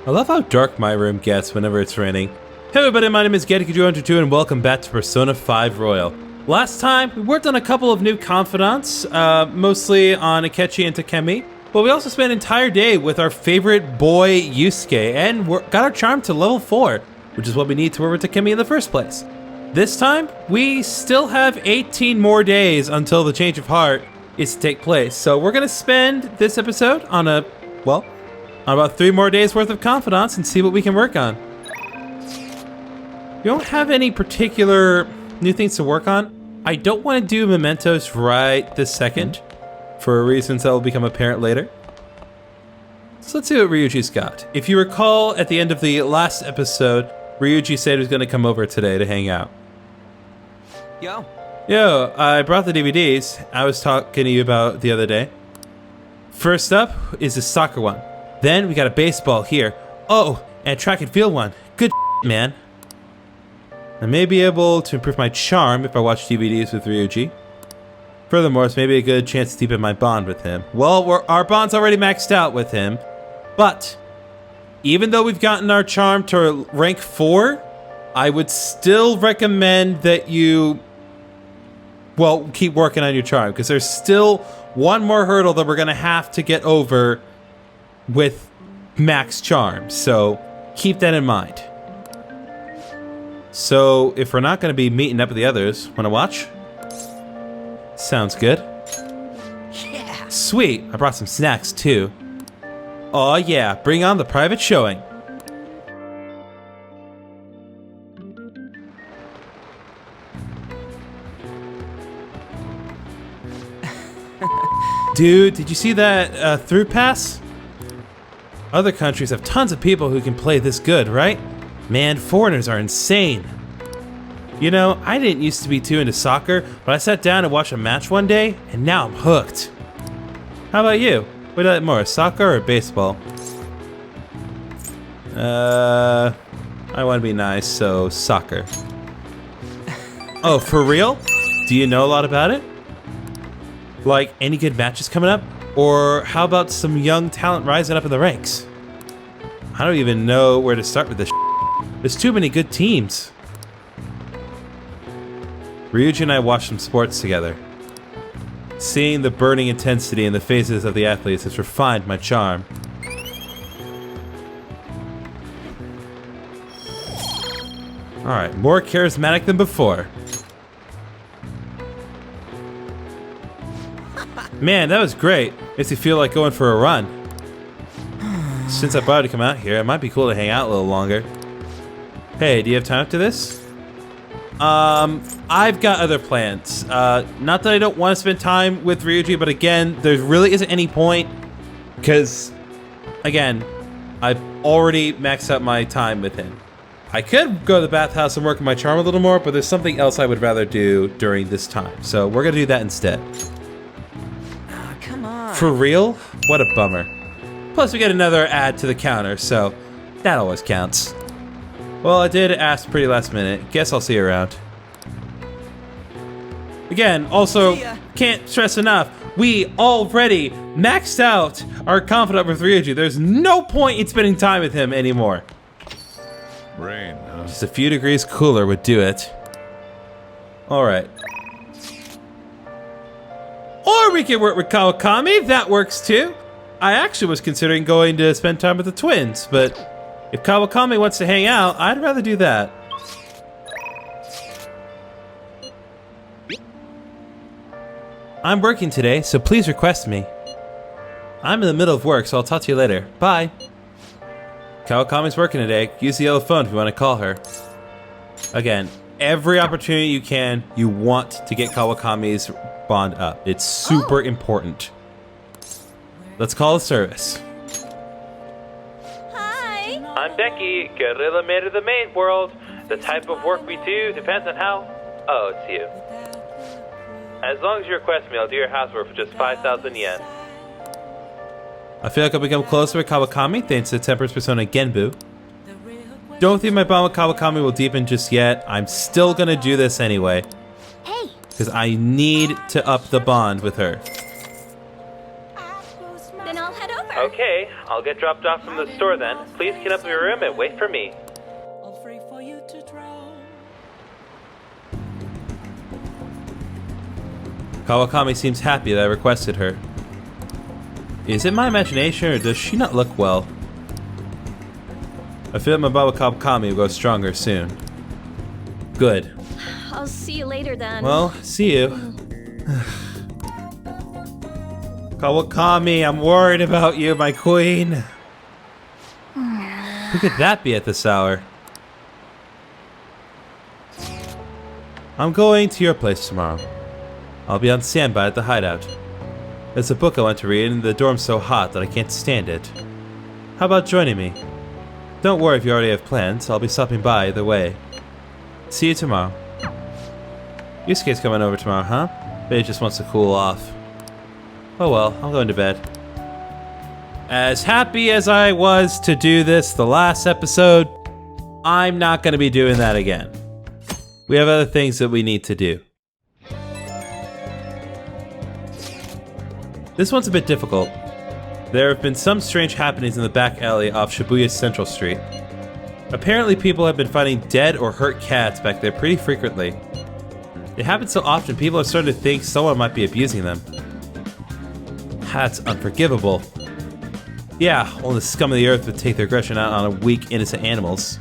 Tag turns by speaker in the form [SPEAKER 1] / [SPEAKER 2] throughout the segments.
[SPEAKER 1] I love how dark my room gets whenever it's raining. Hey everybody, my name is Gettykaju122 and welcome back to Persona 5 Royal. Last time, we worked on a couple of new confidants, mostly on Akechi and Takemi, but we also spent an entire day with our favorite boy, Yusuke, and got our charm to level 4, which is what we need to work with Takemi in the first place. This time, we still have 18 more days until the change of heart is to take place, so we're going to spend this episode on about 3 more days worth of confidants and see what we can work on. We don't have any particular new things to work on. I don't want to do mementos right this second for reasons that will become apparent later. So let's see what Ryuji's got. If you recall, at the end of the last episode, Ryuji said he was going to come over today to hang out. Yo, I brought the DVDs I was talking to you about the other day. First up is the soccer one. Then we got a baseball here. Oh, and a track and field one. Good man. I may be able to improve my charm if I watch DVDs with Ryuji. Furthermore, it's maybe a good chance to deepen my bond with him. Well, our bond's already maxed out with him. But, even though we've gotten our charm to rank 4, I would still recommend that you, keep working on your charm. Because there's still one more hurdle that we're going to have to get over with max charm. So, keep that in mind. So, if we're not going to be meeting up with the others, want to watch? Sounds good. Yeah. Sweet, I brought some snacks too. Aw yeah, bring on the private showing. Dude, did you see that through pass? Other countries have tons of people who can play this good, right? Man, foreigners are insane. You know, I didn't used to be too into soccer, but I sat down and watched a match one day, and now I'm hooked. How about you? What do you like more, soccer or baseball? I want to be nice, so soccer. Oh, for real? Do you know a lot about it? Like, any good matches coming up? Or how about some young talent rising up in the ranks? I don't even know where to start with this. There's too many good teams. Ryuji and I watched some sports together. Seeing the burning intensity in the faces of the athletes has refined my charm. Alright, more charismatic than before. Man, that was great. Makes me feel like going for a run. Since I brought to come out here, it might be cool to hang out a little longer. Hey, do you have time after this? I've got other plans. Not that I don't want to spend time with Ryuji, but again, there really isn't any point. Because, again, I've already maxed out my time with him. I could go to the bathhouse and work on my charm a little more, but there's something else I would rather do during this time. So we're gonna do that instead.
[SPEAKER 2] Oh, come on.
[SPEAKER 1] For real? What a bummer. Plus, we get another add to the counter, so that always counts. Well, I did ask pretty last minute. Guess I'll see you around. Again, also, can't stress enough, we already maxed out our confidant with Ryuji. There's no point in spending time with him anymore.
[SPEAKER 3] Rain, huh?
[SPEAKER 1] Just a few degrees cooler would do it. Alright. Or we can work with Kawakami, that works too. I actually was considering going to spend time with the twins, but if Kawakami wants to hang out, I'd rather do that. I'm working today, so please request me. I'm in the middle of work, so I'll talk to you later. Bye. Kawakami's working today. Use the yellow phone if you want to call her. Again, every opportunity you can, you want to get Kawakami's bond up. It's super important. Let's call the service. I'm Becky, Gorilla Maid of the Maid World. The type of work we do depends on how... Oh, it's you. As long as you request me, I'll do your housework for just 5,000 yen. I feel like I've become closer with Kawakami thanks to Temperance Persona Genbu. Don't think my bond with Kawakami will deepen just yet. I'm still gonna do this anyway.
[SPEAKER 2] Hey!
[SPEAKER 1] Because I need to up the bond with her.
[SPEAKER 2] Then I'll head over.
[SPEAKER 1] Okay, I'll get dropped off from the store then. Please get up in your room and wait for me.
[SPEAKER 2] All free for you to drown.
[SPEAKER 1] Kawakami seems happy that I requested her. Is it my imagination or does she not look well? I feel my bond with Kawakami will go stronger soon. Good.
[SPEAKER 4] I'll see you later then.
[SPEAKER 1] Well, see you. Kawakami, I'm worried about you, my queen. Who could that be at this hour? I'm going to your place tomorrow. I'll be on standby at the hideout. There's a book I want to read and the dorm's so hot that I can't stand it. How about joining me? Don't worry if you already have plans, I'll be stopping by either way. See you tomorrow. Yusuke's coming over tomorrow, huh? Maybe he just wants to cool off. Oh well, I'm going to bed. As happy as I was to do this the last episode, I'm not going to be doing that again. We have other things that we need to do. This one's a bit difficult. There have been some strange happenings in the back alley off Shibuya Central Street. Apparently people have been finding dead or hurt cats back there pretty frequently. It happens so often people are starting to think someone might be abusing them. That's unforgivable. Yeah, only the scum of the earth would take their aggression out on weak, innocent animals.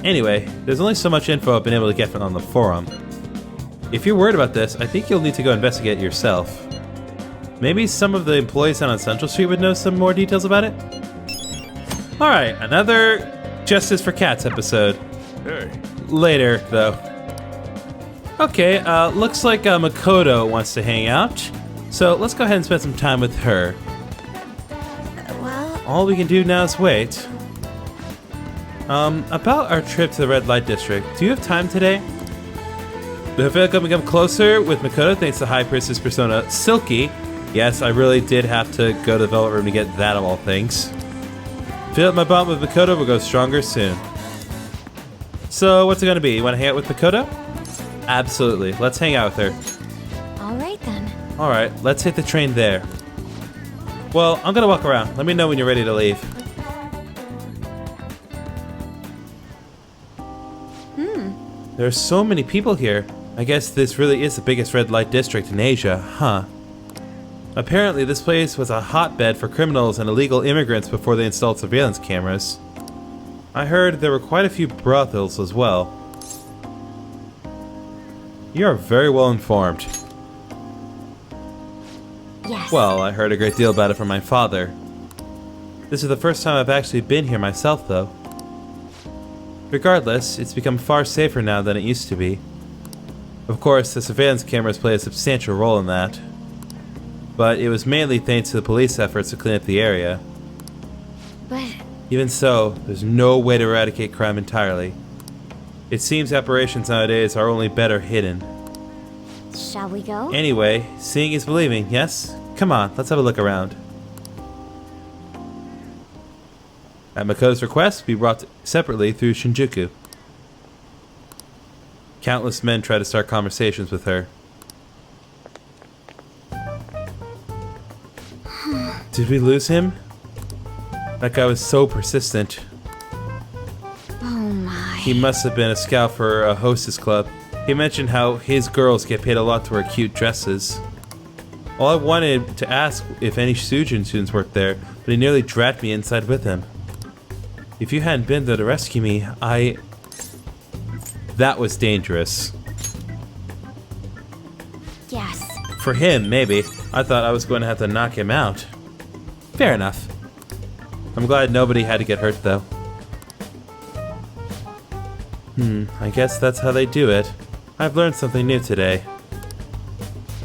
[SPEAKER 1] Anyway, there's only so much info I've been able to get from on the forum. If you're worried about this, I think you'll need to go investigate it yourself. Maybe some of the employees down on Central Street would know some more details about it? Alright, another Justice for Cats episode.
[SPEAKER 3] Hey.
[SPEAKER 1] Later, though. Okay, looks like Makoto wants to hang out. So let's go ahead and spend some time with her.
[SPEAKER 2] Well,
[SPEAKER 1] All we can do now is wait. About our trip to the red light district, do you have time today? I feel like I've become closer with Makoto thanks to High Priestess persona Silky. Yes, I really did have to go to the Velvet Room to get that of all things. Feel like my bond with Makoto will go stronger soon. So, what's it gonna be? You wanna hang out with Makoto? Absolutely. Let's hang out with her.
[SPEAKER 4] All right then.
[SPEAKER 1] Alright, let's hit the train there. Well, I'm gonna walk around. Let me know when you're ready to leave. There's so many people here. I guess this really is the biggest red light district in Asia, huh? Apparently, this place was a hotbed for criminals and illegal immigrants before they installed surveillance cameras. I heard there were quite a few brothels as well. You are very well informed.
[SPEAKER 4] Yes.
[SPEAKER 1] Well, I heard a great deal about it from my father. This is the first time I've actually been here myself, though. Regardless, it's become far safer now than it used to be. Of course, the surveillance cameras play a substantial role in that. But it was mainly thanks to the police efforts to clean up the area.
[SPEAKER 4] But
[SPEAKER 1] Even so, there's no way to eradicate crime entirely. It seems operations nowadays are only better hidden.
[SPEAKER 4] shall we go?
[SPEAKER 1] Anyway, seeing is believing, yes? Come on, let's have a look around. At Makoto's request, we brought separately through Shinjuku. Countless men try to start conversations with her. Did we lose him? That guy was so persistent.
[SPEAKER 4] Oh my.
[SPEAKER 1] He must have been a scout for a hostess club. He mentioned how his girls get paid a lot to wear cute dresses. All I wanted to ask if any Sujin students worked there, but he nearly dragged me inside with him. If you hadn't been there to rescue me, that was dangerous.
[SPEAKER 4] Yes.
[SPEAKER 1] For him, maybe. I thought I was going to have to knock him out. Fair enough. I'm glad nobody had to get hurt, though. I guess that's how they do it. I've learned something new today.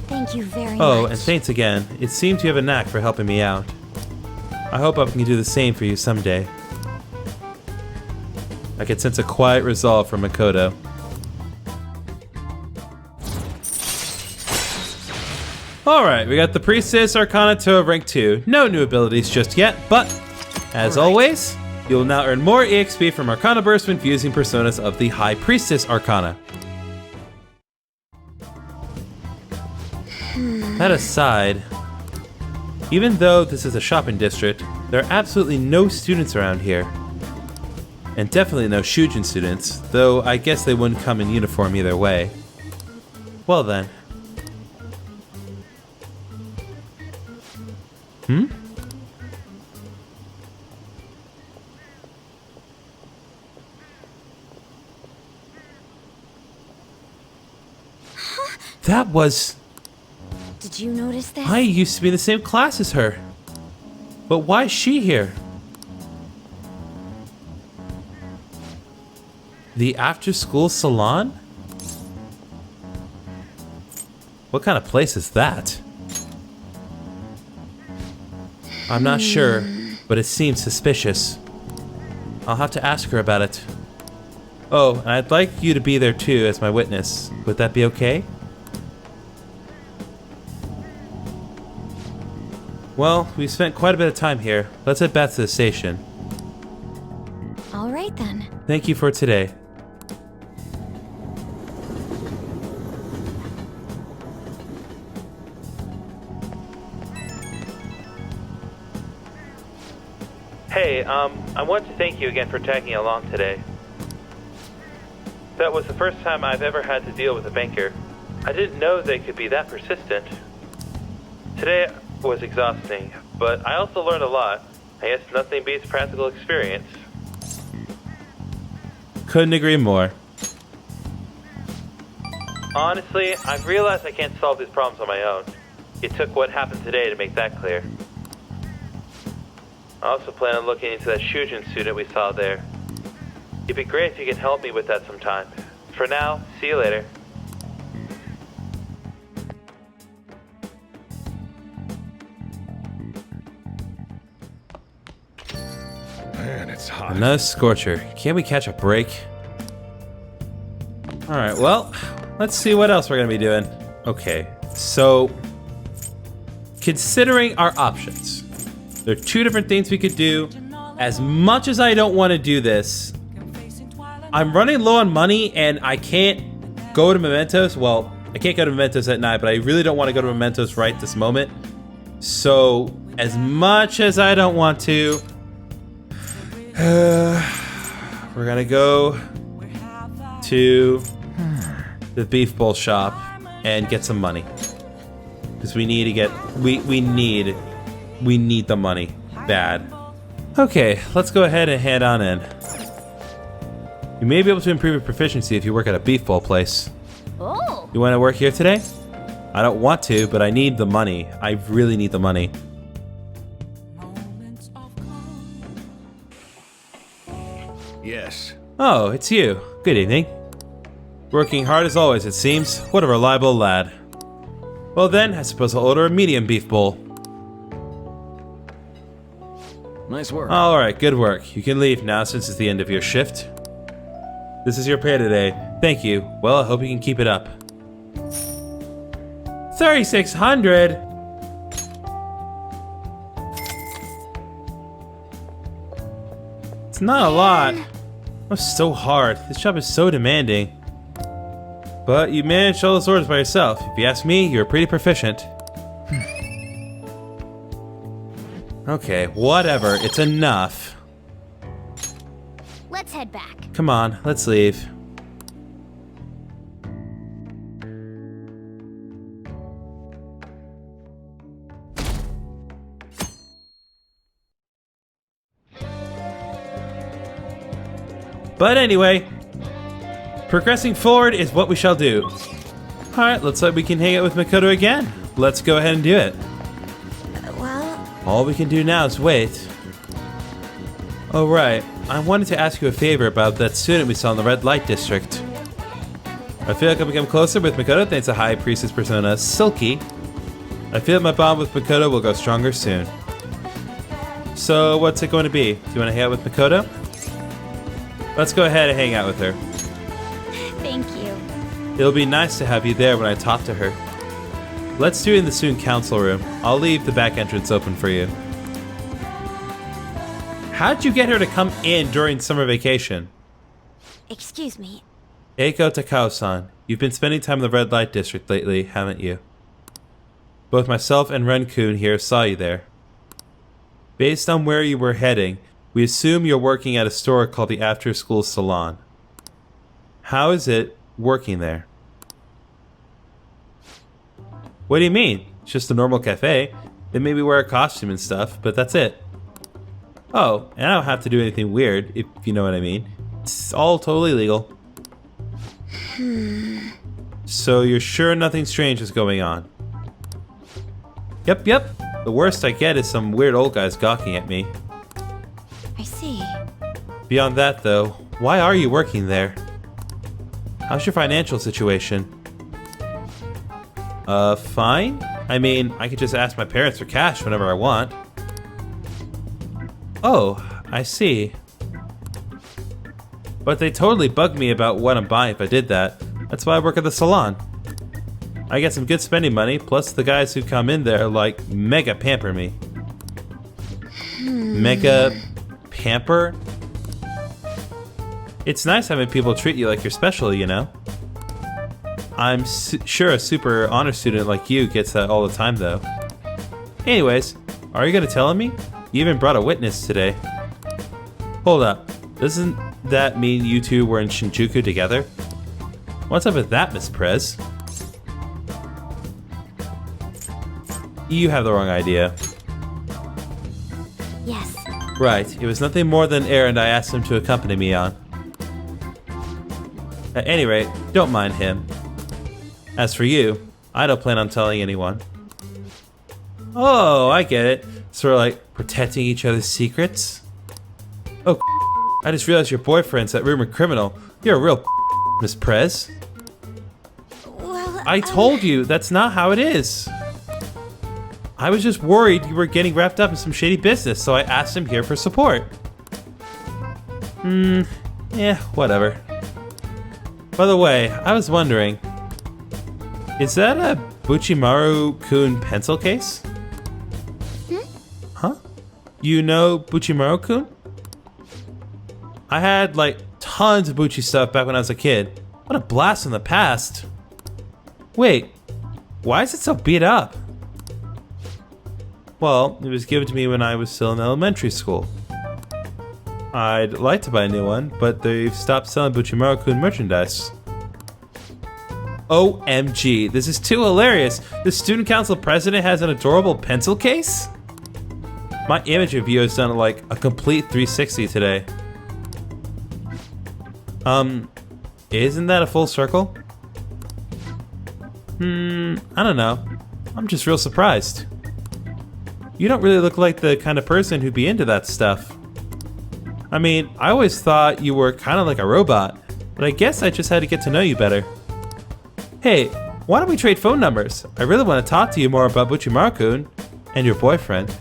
[SPEAKER 4] Thank you very much.
[SPEAKER 1] Oh, and thanks again. It seems you have a knack for helping me out. I hope I can do the same for you someday. I could sense a quiet resolve from Makoto. Alright, we got the Priestess Arcana Toe of rank 2. No new abilities just yet, but as always, you'll now earn more EXP from Arcana Burst when fusing personas of the High Priestess Arcana. That aside, Even though this is a shopping district, there are absolutely no students around here. And definitely no Shujin students, though I guess they wouldn't come in uniform either way. Well then. That was...
[SPEAKER 4] Did you notice this?
[SPEAKER 1] I used to be in the same class as her. But why is she here? The after-school salon? What kind of place is that? I'm not sure, but it seems suspicious. I'll have to ask her about it. Oh, and I'd like you to be there too as my witness. Would that be okay? Well, we've spent quite a bit of time here. Let's head back to the station.
[SPEAKER 4] All right then.
[SPEAKER 1] Thank you for today. Hey, I want to thank you again for tagging along today. That was the first time I've ever had to deal with a banker. I didn't know they could be that persistent. Today was exhausting, but I also learned a lot. I guess nothing beats practical experience. Couldn't agree more. Honestly, I've realized I can't solve these problems on my own. It took what happened today to make that clear. I also plan on looking into that Shujin student we saw there. It'd be great if you can help me with that sometime. For now, see you later.
[SPEAKER 3] Man, it's hot.
[SPEAKER 1] Another scorcher. Can't we catch a break? Alright, well, let's see what else we're gonna be doing. Okay, so considering our options, there are two different things we could do. As much as I don't want to do this, I'm running low on money and I can't go to Mementos. Well, I can't go to Mementos at night, but I really don't want to go to Mementos right this moment. So, as much as I don't want to, we're gonna go to the beef bowl shop and get some money. Because we need to get, we need the money. Bad. Okay, let's go ahead and head on in. You may be able to improve your proficiency if you work at a beef bowl place.
[SPEAKER 4] Oh.
[SPEAKER 1] You want to work here today? I don't want to, but I need the money. I really need the money.
[SPEAKER 3] Yes.
[SPEAKER 1] Oh, it's you. Good evening. Working hard as always, it seems. What a reliable lad. Well then, I suppose I'll order a medium beef bowl.
[SPEAKER 5] Nice work.
[SPEAKER 1] Alright, good work. You can leave now since it's the end of your shift. This is your pay today. Thank you. Well, I hope you can keep it up. 3,600! It's not a lot. That's so hard. This job is so demanding. But you managed all those orders by yourself. If you ask me, you're pretty proficient. Okay, whatever. It's enough.
[SPEAKER 4] Let's head back.
[SPEAKER 1] Come on, let's leave. But anyway, progressing forward is what we shall do. Alright, looks like we can hang out with Makoto again. Let's go ahead and do it.
[SPEAKER 2] Well,
[SPEAKER 1] All we can do now is wait. Oh right, I wanted to ask you a favor about that student we saw in the red light district. I feel like I've become closer with Makoto thanks to High Priestess persona Silky. I feel that my bond with Makoto will go stronger soon. So what's it going to be? Do you want to hang out with Makoto? Let's go ahead and hang out with her.
[SPEAKER 4] Thank you.
[SPEAKER 1] It'll be nice to have you there when I talk to her. Let's do it in the student council room. I'll leave the back entrance open for you. How'd you get her to come in during summer vacation?
[SPEAKER 4] Excuse me.
[SPEAKER 1] Eiko Takao-san, you've been spending time in the red light district lately, haven't you? Both myself and Ren-kun here saw you there. Based on where you were heading, we assume you're working at a store called the After School Salon. How is it working there? What do you mean? It's just a normal cafe. They maybe wear a costume and stuff, but that's it. Oh, and I don't have to do anything weird, if you know what I mean. It's all totally legal. So you're sure nothing strange is going on? Yep. The worst I get is some weird old guys gawking at me.
[SPEAKER 4] I see.
[SPEAKER 1] Beyond that, though, why are you working there? How's your financial situation? Fine? I mean, I could just ask my parents for cash whenever I want. Oh, I see. But they totally bug me about what I'm buying if I did that. That's why I work at the salon. I get some good spending money, plus the guys who come in there like mega pamper me. Mega pamper? It's nice having people treat you like you're special, you know? I'm sure a super honor student like you gets that all the time, though. Anyways, are you gonna tell me? You even brought a witness today. Hold up, doesn't that mean you two were in Shinjuku together? What's up with that, Miss Prez? You have the wrong idea.
[SPEAKER 4] Yes.
[SPEAKER 1] Right, it was nothing more than an errand I asked him to accompany me on. At any rate, don't mind him. As for you, I don't plan on telling anyone. Oh, I get it. Sort of like protecting each other's secrets? Oh, I just realized your boyfriend's that rumored criminal. You're a real Miss Prez.
[SPEAKER 4] Well,
[SPEAKER 1] I told you, that's not how it is. I was just worried you were getting wrapped up in some shady business, so I asked him here for support. Yeah, whatever. By the way, I was wondering, is that a Buchimaru-kun pencil case? Huh? You know Buchimaru-kun? I had, like, tons of Buchi stuff back when I was a kid. What a blast from the past. Wait, why is it so beat up? Well, it was given to me when I was still in elementary school. I'd like to buy a new one, but they've stopped selling Buchimaru-kun merchandise. OMG, this is too hilarious. The student council president has an adorable pencil case? My image of you has done like a complete 360 today. Isn't that a full circle? I don't know. I'm just real surprised. You don't really look like the kind of person who'd be into that stuff. I mean, I always thought you were kind of like a robot, but I guess I just had to get to know you better. Hey, why don't we trade phone numbers? I really want to talk to you more about Buchimaru-kun and your boyfriend.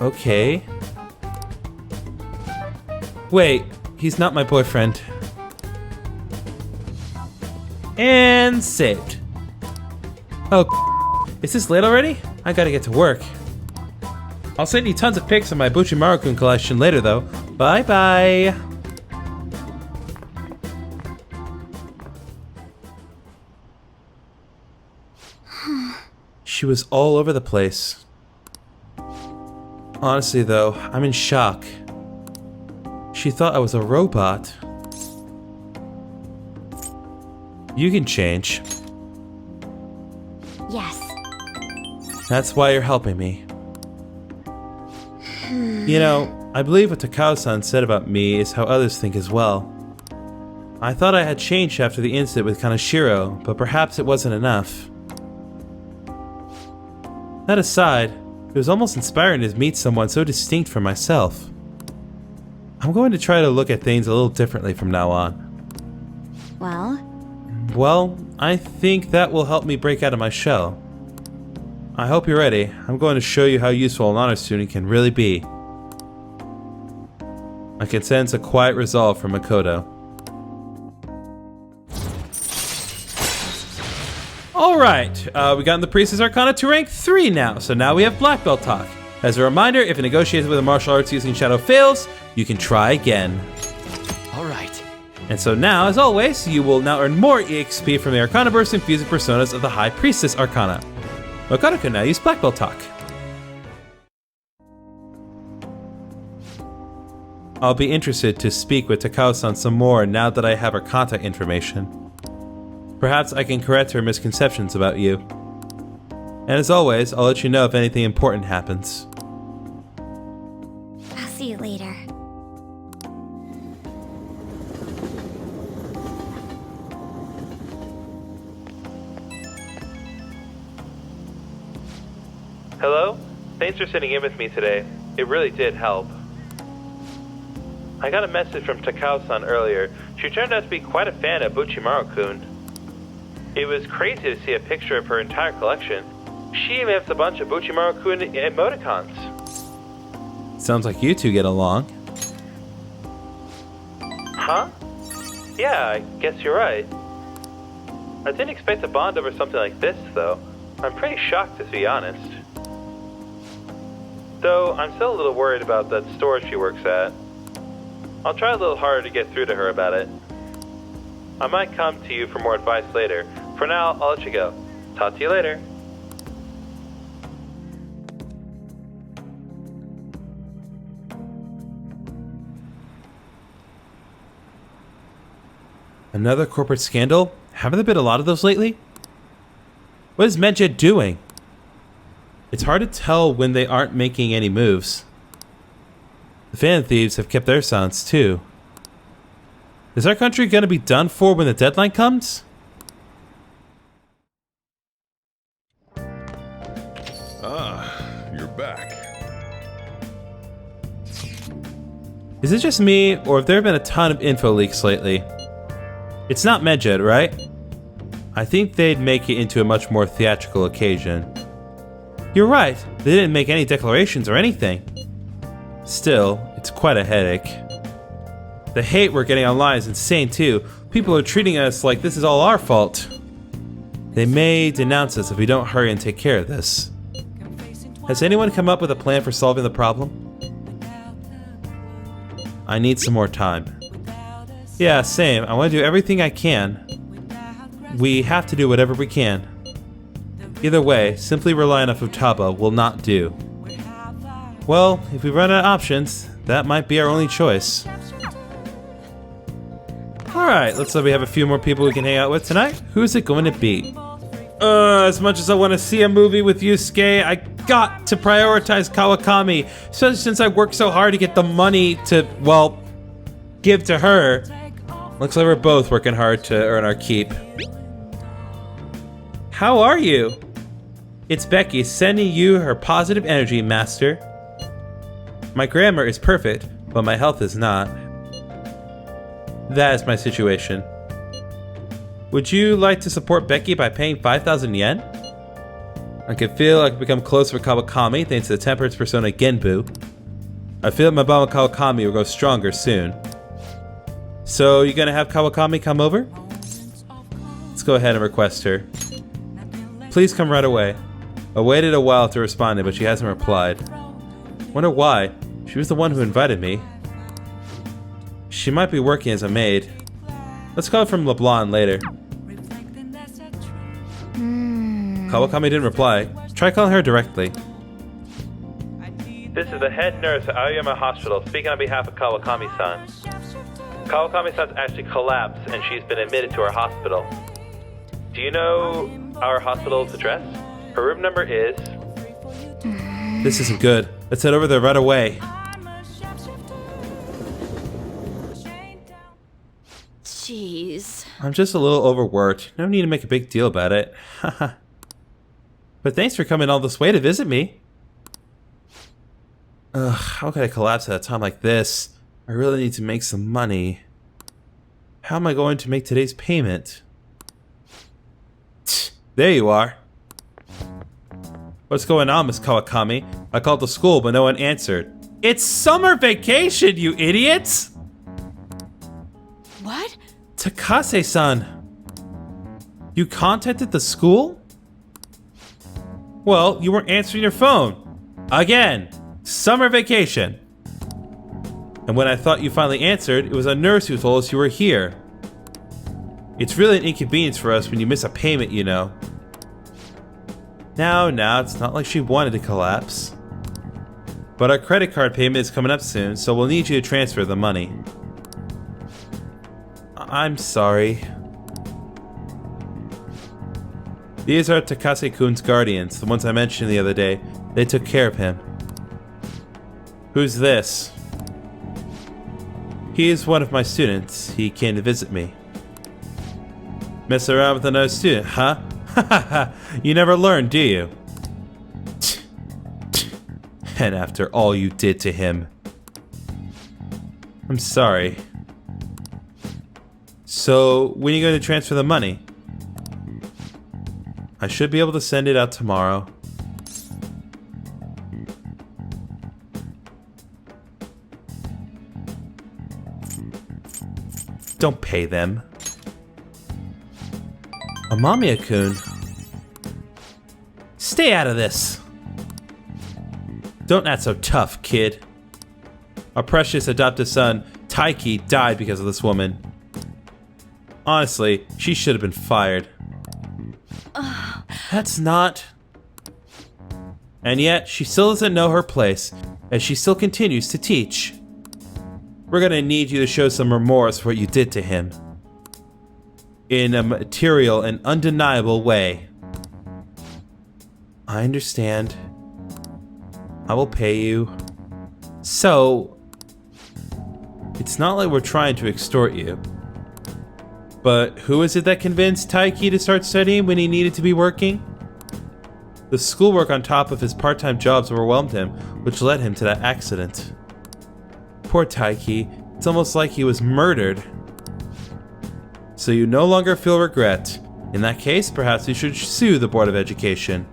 [SPEAKER 1] Okay. Wait, he's not my boyfriend. And saved. Oh, is this late already? I gotta get to work. I'll send you tons of pics of my Buchimaru-kun collection later though. Bye bye. She was all over the place. Honestly though, I'm in shock. She thought I was a robot. You can change.
[SPEAKER 4] Yes.
[SPEAKER 1] That's why you're helping me. You know, I believe what Takao-san said about me is how others think as well. I thought I had changed after the incident with Kaneshiro, but perhaps it wasn't enough. That aside, it was almost inspiring to meet someone so distinct from myself. I'm going to try to look at things a little differently from now on. Well, I think that will help me break out of my shell. I hope you're ready. I'm going to show you how useful an honor student can really be. I can sense a quiet resolve from Makoto. Alright, we got in the Priestess Arcana to rank 3 now, so now we have Black Belt talk. As a reminder, if a negotiation with a martial arts using shadow fails, you can try again.
[SPEAKER 5] All right.
[SPEAKER 1] And so now, as always, you will now earn more EXP from the Arcana Burst and Fusing Personas of the High Priestess Arcana. Makoto can now use Black Belt Talk. I'll be interested to speak with Takao-san some more now that I have her contact information. Perhaps I can correct her misconceptions about you. And as always, I'll let you know if anything important happens.
[SPEAKER 4] I'll see you later.
[SPEAKER 1] Hello? Thanks for sitting in with me today. It really did help. I got a message from Takao-san earlier. She turned out to be quite a fan of Buchimaru-kun. It was crazy to see a picture of her entire collection. She even has a bunch of Buchimaru-kun emoticons. Sounds like you two get along. Huh? Yeah, I guess you're right. I didn't expect to bond over something like this, though. I'm pretty shocked, to be honest. Though, I'm still a little worried about that store she works at. I'll try a little harder to get through to her about it. I might come to you for more advice later. For now, I'll let you go. Talk to you later. Another corporate scandal? Haven't there been a lot of those lately? What is Medjed doing? It's hard to tell when they aren't making any moves. The fan thieves have kept their silence too. Is our country gonna be done for when the deadline comes?
[SPEAKER 3] Ah, you're back.
[SPEAKER 1] Is it just me, or have there been a ton of info leaks lately? It's not Medjed, right? I think they'd make it into a much more theatrical occasion. You're right, they didn't make any declarations or anything. Still, it's quite a headache. The hate we're getting online is insane too. People are treating us like this is all our fault. They may denounce us if we don't hurry and take care of this. Has anyone come up with a plan for solving the problem? I need some more time. Yeah, same. I want to do everything I can. We have to do whatever we can. Either way, simply relying on Futaba will not do. Well, if we run out of options, that might be our only choice. Alright, let's say we have a few more people we can hang out with tonight. Who's it going to be? As much as I want to see a movie with Yusuke, I got to prioritize Kawakami, especially since I worked so hard to get the money to, well, give to her. Looks like we're both working hard to earn our keep. How are you? It's Becky sending you her positive energy, Master. My grammar is perfect, but my health is not. That is my situation. Would you like to support Becky by paying 5,000 yen? I can feel I can become closer with Kawakami thanks to the Temperance Persona Genbu. I feel my bond with Kawakami will grow stronger soon. So, you gonna have Kawakami come over? Let's go ahead and request her. Please come right away. I waited a while to respond, but she hasn't replied. Wonder why. She was the one who invited me. She might be working as a maid. Let's call her from LeBlanc later. Kawakami didn't reply. Try calling her directly. This is the head nurse at Aoyama Hospital speaking on behalf of Kawakami-san. Kawakami-san's actually collapsed and she's been admitted to our hospital. Do you know our hospital's address? Her room number is... This isn't good. Let's head over there right away.
[SPEAKER 2] Jeez.
[SPEAKER 1] I'm just a little overworked. No need to make a big deal about it. Haha. But thanks for coming all this way to visit me. Ugh, how could I collapse at a time like this? I really need to make some money. How am I going to make today's payment? There you are. What's going on, Miss Kawakami? I called the school, but no one answered. It's summer vacation, you idiots!
[SPEAKER 2] What?
[SPEAKER 1] Takase-san. You contacted the school? Well, you weren't answering your phone. Again, summer vacation. And when I thought you finally answered, it was a nurse who told us you were here. It's really an inconvenience for us when you miss a payment, you know. Now, it's not like she wanted to collapse. But our credit card payment is coming up soon, so we'll need you to transfer the money. I'm sorry. These are Takase-kun's guardians, the ones I mentioned the other day. They took care of him. Who's this? He is one of my students. He came to visit me. Mess around with another student, huh? You never learn, do you? And after all you did to him. I'm sorry. So, when are you going to transfer the money? I should be able to send it out tomorrow. Don't pay them. Amamiya-kun. Stay out of this. Don't act so tough, kid. Our precious adopted son, Taiki, died because of this woman. Honestly, she should have been fired. That's not... And yet, she still doesn't know her place, as she still continues to teach. We're gonna need you to show some remorse for what you did to him. In a material and undeniable way. I understand. I will pay you. So, it's not like we're trying to extort you. But who is it that convinced Taiki to start studying when he needed to be working? The schoolwork on top of his part-time jobs overwhelmed him, which led him to that accident. Poor Taiki, it's almost like he was murdered. So you no longer feel regret. In that case, perhaps you should sue the Board of Education.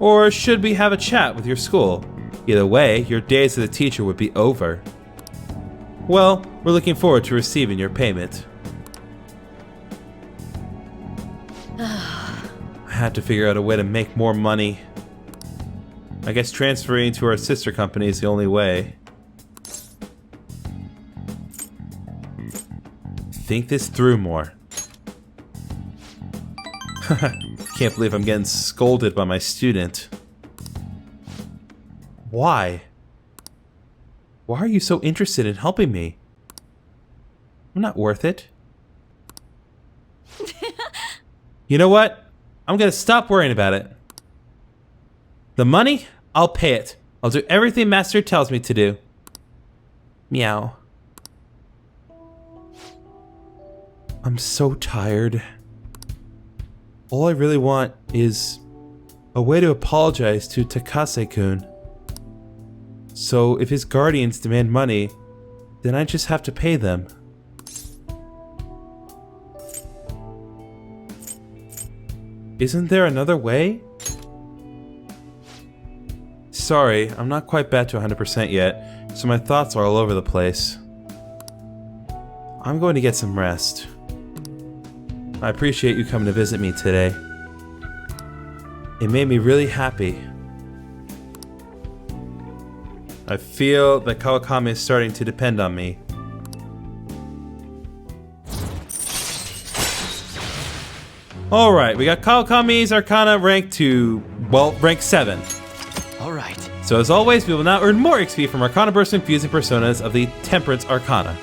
[SPEAKER 1] Or should we have a chat with your school? Either way, your days as a teacher would be over. Well, we're looking forward to receiving your payment. I had to figure out a way to make more money. I guess transferring to our sister company is the only way. Think this through more. Can't believe I'm getting scolded by my student. Why? Why are you so interested in helping me? I'm not worth it. You know what? I'm gonna stop worrying about it. The money? I'll pay it. I'll do everything Master tells me to do. Meow. I'm so tired. All I really want is a way to apologize to Takase-kun. So if his guardians demand money, then I just have to pay them. Isn't there another way? Sorry, I'm not quite back to 100% yet, so my thoughts are all over the place. I'm going to get some rest. I appreciate you coming to visit me today. It made me really happy. I feel that Kawakami is starting to depend on me. Alright, we got Kawakami's Arcana ranked to, well, rank 7.
[SPEAKER 5] Alright.
[SPEAKER 1] So as always, we will now earn more XP from Arcana Burst and Fusing Personas of the Temperance Arcana.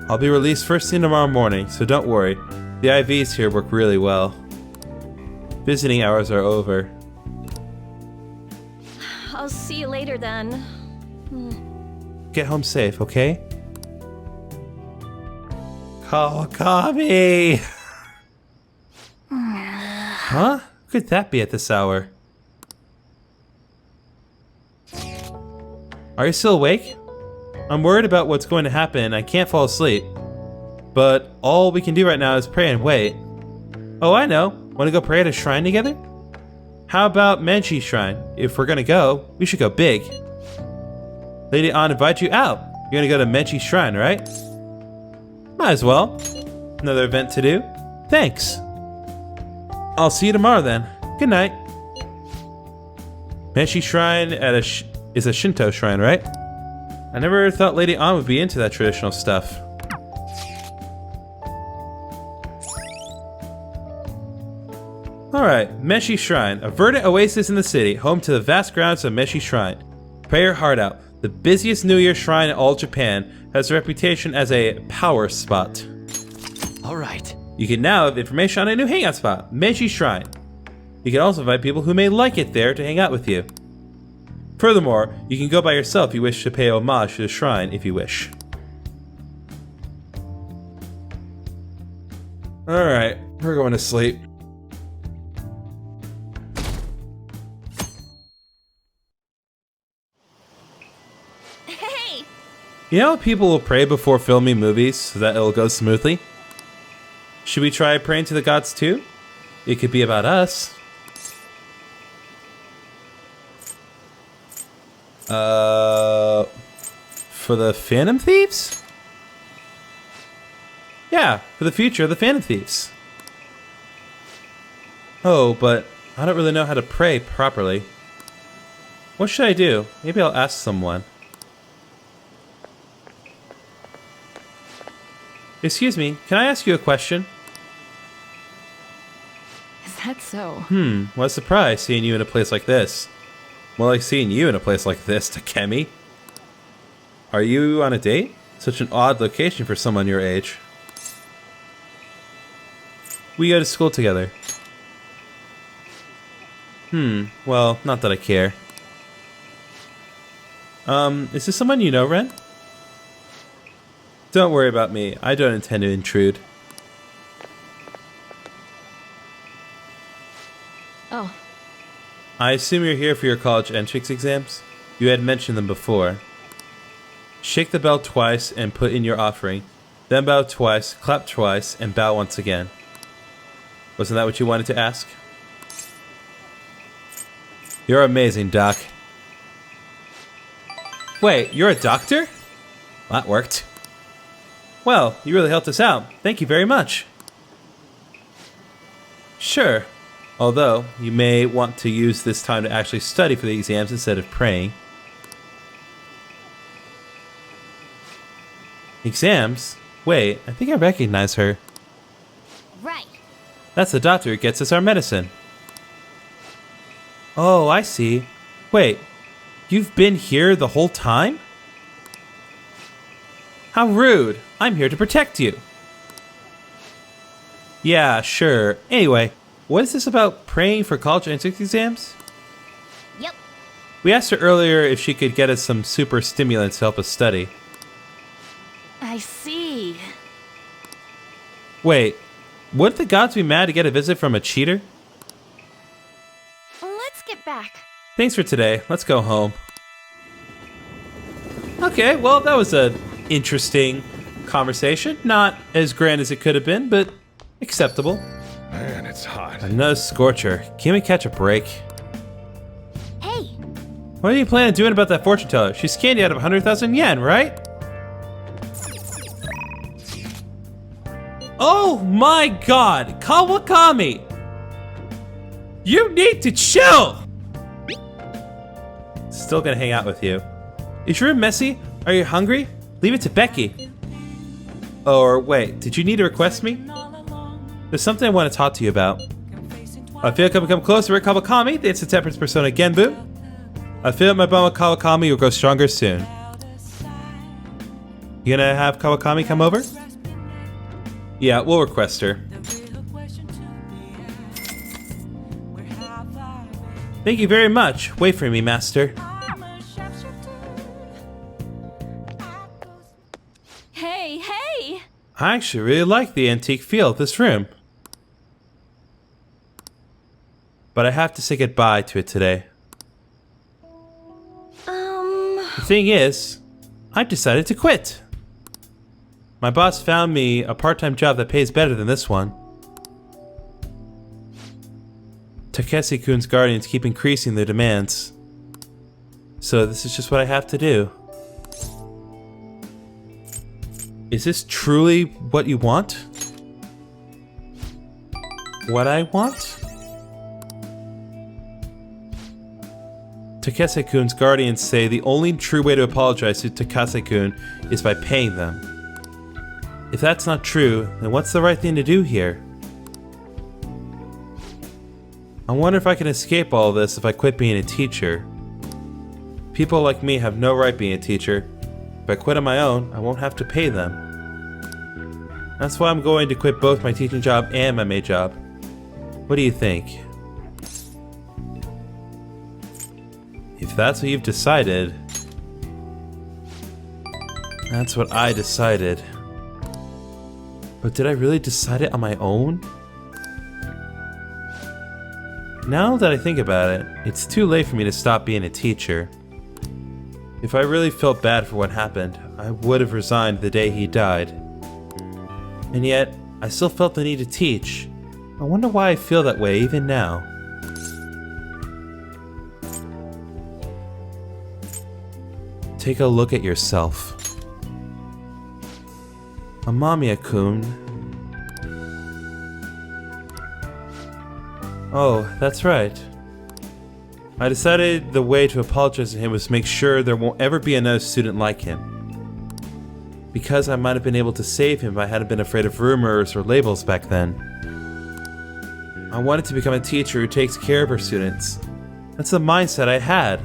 [SPEAKER 1] I'll be released first thing tomorrow morning, so don't worry. The IVs here work really well. Visiting hours are over.
[SPEAKER 2] I'll see you later then.
[SPEAKER 1] Get home safe, okay? Kawakami! Huh? Who could that be at this hour? Are you still awake? I'm worried about what's going to happen. I can't fall asleep. But all we can do right now is pray and wait. Oh, I know. Want to go pray at a shrine together? How about Menchi Shrine? If we're gonna go, we should go big. Lady An invite you out. You're gonna go to Menchi Shrine, right? Might as well. Another event to do. Thanks. I'll see you tomorrow then. Good night. Menchi Shrine at is a Shinto shrine, right? I never thought Lady An would be into that traditional stuff. Alright, Meshi Shrine, a verdant oasis in the city, home to the vast grounds of Meshi Shrine. Pray your heart out. The busiest New Year shrine in all Japan has a reputation as a power spot.
[SPEAKER 5] Alright.
[SPEAKER 1] You can now have information on a new hangout spot, Meshi Shrine. You can also invite people who may like it there to hang out with you. Furthermore, you can go by yourself if you wish to pay homage to the shrine if you wish. Alright, we're going to sleep.
[SPEAKER 2] Hey!
[SPEAKER 1] You know, people will pray before filming movies so that it'll go smoothly. Should we try praying to the gods too? It could be about us. For the Phantom Thieves? Yeah, for the future of the Phantom Thieves. Oh, but I don't really know how to pray properly. What should I do? Maybe I'll ask someone. Excuse me, can I ask you a question?
[SPEAKER 2] Is that so?
[SPEAKER 1] What a surprise seeing you in a place like this. More like seeing you in a place like this, Takemi. Are you on a date? Such an odd location for someone your age. We go to school together. Well, not that I care. Is this someone you know, Ren? Don't worry about me. I don't intend to intrude.
[SPEAKER 2] Oh.
[SPEAKER 1] I assume you're here for your college entrance exams? You had mentioned them before. Shake the bell twice and put in your offering. Then bow twice, clap twice, and bow once again. Wasn't that what you wanted to ask? You're amazing, Doc. Wait, you're a doctor? That worked. Well, you really helped us out. Thank you very much. Sure. Although, you may want to use this time to actually study for the exams instead of praying. Exams? Wait, I think I recognize her.
[SPEAKER 4] Right.
[SPEAKER 1] That's the doctor who gets us our medicine. Oh, I see. Wait, you've been here the whole time? How rude. I'm here to protect you. Yeah, sure. Anyway, what is this about praying for college entrance exams?
[SPEAKER 4] Yep.
[SPEAKER 1] We asked her earlier if she could get us some super stimulants to help us study.
[SPEAKER 2] I see.
[SPEAKER 1] Wait, wouldn't the gods be mad to get a visit from a cheater?
[SPEAKER 2] Let's get back.
[SPEAKER 1] Thanks for today. Let's go home. Okay, well, that was a interesting conversation. Not as grand as it could have been, but acceptable.
[SPEAKER 3] Man, it's hot.
[SPEAKER 1] Another scorcher. Can we catch a break?
[SPEAKER 4] Hey.
[SPEAKER 1] What are you planning on doing about that fortune teller? She scanned you out of 100,000 yen, right? Oh my god! Kawakami! You need to chill! Still gonna hang out with you. Is your room messy? Are you hungry? Leave it to Becky. Or wait, did you need to request me? There's something I want to talk to you about. I feel like I've become closer with Kawakami, the instant temperance persona Genbu. I feel like my bond with Kawakami will grow stronger soon. You gonna have Kawakami come over? Yeah, we'll request her. Thank you very much. Wait for me, master.
[SPEAKER 2] Hey, hey!
[SPEAKER 1] I actually really like the antique feel of this room. But I have to say goodbye to it today. The thing is, I've decided to quit. My boss found me a part-time job that pays better than this one. Takeshi-kun's guardians keep increasing their demands. So this is just what I have to do. Is this truly what you want? What I want? Takase-kun's guardians say the only true way to apologize to Takase-kun is by paying them. If that's not true, then what's the right thing to do here? I wonder if I can escape all of this if I quit being a teacher. People like me have no right being a teacher. If I quit on my own, I won't have to pay them. That's why I'm going to quit both my teaching job and my maid job. What do you think? If that's what you've decided, that's what I decided. But did I really decide it on my own? Now that I think about it, it's too late for me to stop being a teacher. If I really felt bad for what happened, I would have resigned the day he died. And yet, I still felt the need to teach. I wonder why I feel that way even now. Take a look at yourself. Amamiya-kun. Oh, that's right. I decided the way to apologize to him was to make sure there won't ever be another student like him. Because I might have been able to save him if I hadn't been afraid of rumors or labels back then. I wanted to become a teacher who takes care of her students. That's the mindset I had.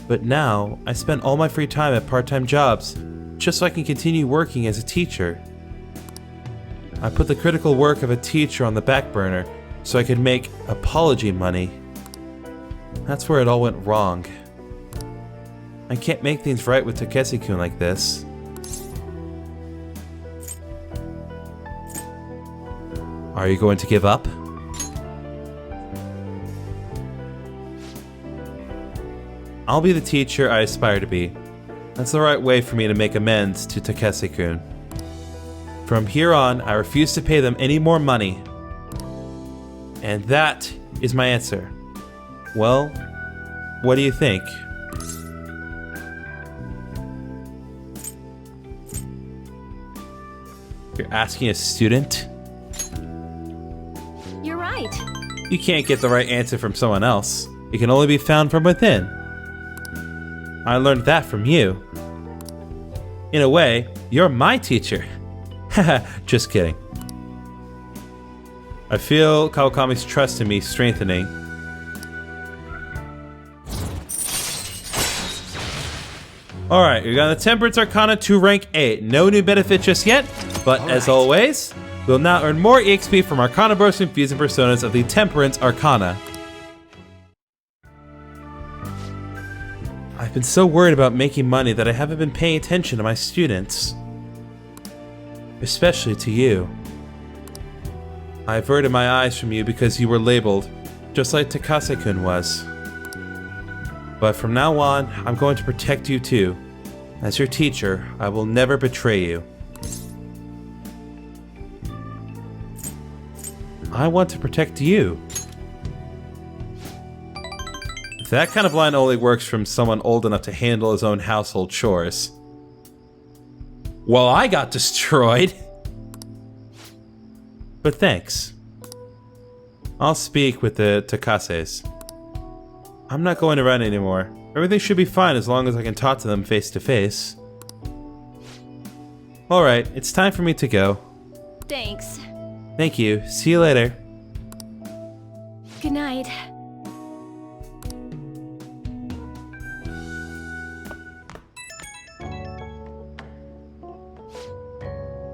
[SPEAKER 1] But now, I spend all my free time at part-time jobs, just so I can continue working as a teacher. I put the critical work of a teacher on the back burner, so I could make apology money. That's where it all went wrong. I can't make things right with Takase-kun like this. Are you going to give up? I'll be the teacher I aspire to be. That's the right way for me to make amends to Takase-kun. From here on, I refuse to pay them any more money. And that is my answer. Well, what do you think? You're asking a student?
[SPEAKER 2] You're right.
[SPEAKER 1] You can't get the right answer from someone else. It can only be found from within. I learned that from you. In a way, you're my teacher. Haha, just kidding. I feel Kawakami's trust in me strengthening. Alright, we got the Temperance Arcana to rank 8. No new benefit just yet, but as always, we'll now earn more EXP from Arcana Burst and Fusing Personas of the Temperance Arcana. I've been so worried about making money that I haven't been paying attention to my students. Especially to you. I averted my eyes from you because you were labeled, just like Takase-kun was. But from now on, I'm going to protect you too. As your teacher, I will never betray you. I want to protect you. That kind of line only works from someone old enough to handle his own household chores. Well, I got destroyed. But thanks. I'll speak with the Takases. I'm not going to run anymore. Everything should be fine as long as I can talk to them face to face. Alright, it's time for me to go.
[SPEAKER 2] Thanks.
[SPEAKER 1] Thank you. See you later.
[SPEAKER 2] Good night.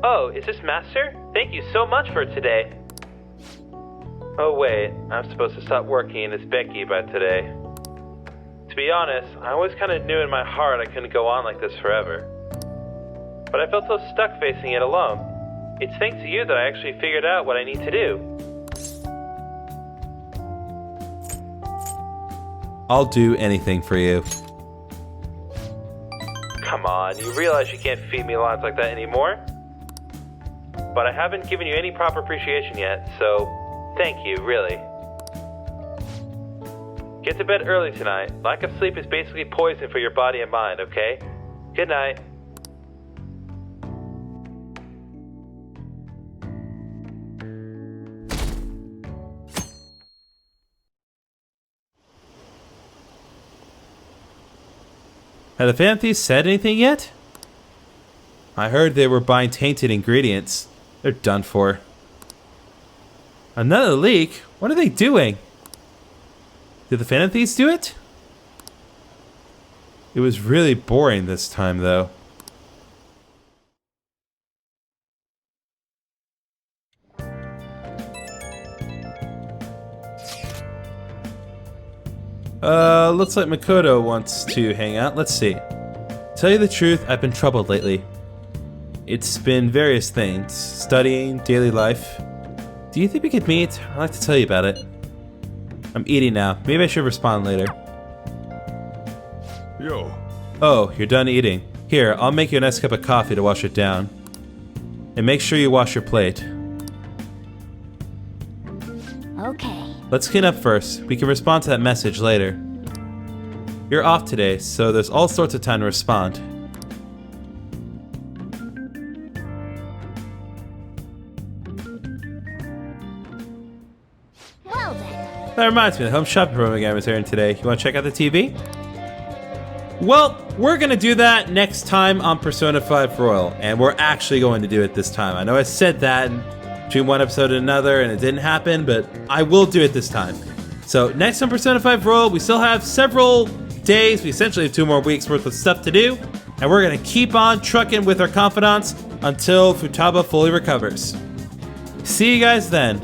[SPEAKER 1] Oh, is this Master? Thank you so much for today. Oh wait, I'm supposed to stop working as Becky by today. To be honest, I always kind of knew in my heart I couldn't go on like this forever. But I felt so stuck facing it alone. It's thanks to you that I actually figured out what I need to do. I'll do anything for you. Come on, you realize you can't feed me lines like that anymore? But I haven't given you any proper appreciation yet, so thank you, really. Get to bed early tonight. Lack of sleep is basically poison for your body and mind, okay? Good night. Have the Phanthees said anything yet? I heard they were buying tainted ingredients. They're done for. Another leak? What are they doing? Did the Phanthees do it? It was really boring this time, though. Looks like Makoto wants to hang out. Let's see. Tell you the truth, I've been troubled lately. It's been various things. Studying, daily life. Do you think we could meet? I'd like to tell you about it. I'm eating now. Maybe I should respond later.
[SPEAKER 3] Yo.
[SPEAKER 1] Oh, you're done eating. Here, I'll make you a nice cup of coffee to wash it down. And make sure you wash your plate.
[SPEAKER 4] Okay.
[SPEAKER 1] Let's clean up first. We can respond to that message later. You're off today, so there's all sorts of time to respond.
[SPEAKER 4] Well then.
[SPEAKER 1] That reminds me, the home shopping program is airing today. You want to check out the TV? Well, we're going to do that next time on Persona 5 Royal, and we're actually going to do it this time. I know I said that between one episode and another, and it didn't happen, but I will do it this time. So next on Persona 5 Royal, we still have several days. We essentially have 2 more weeks worth of stuff to do, and we're going to keep on trucking with our confidants until Futaba fully recovers. See you guys then.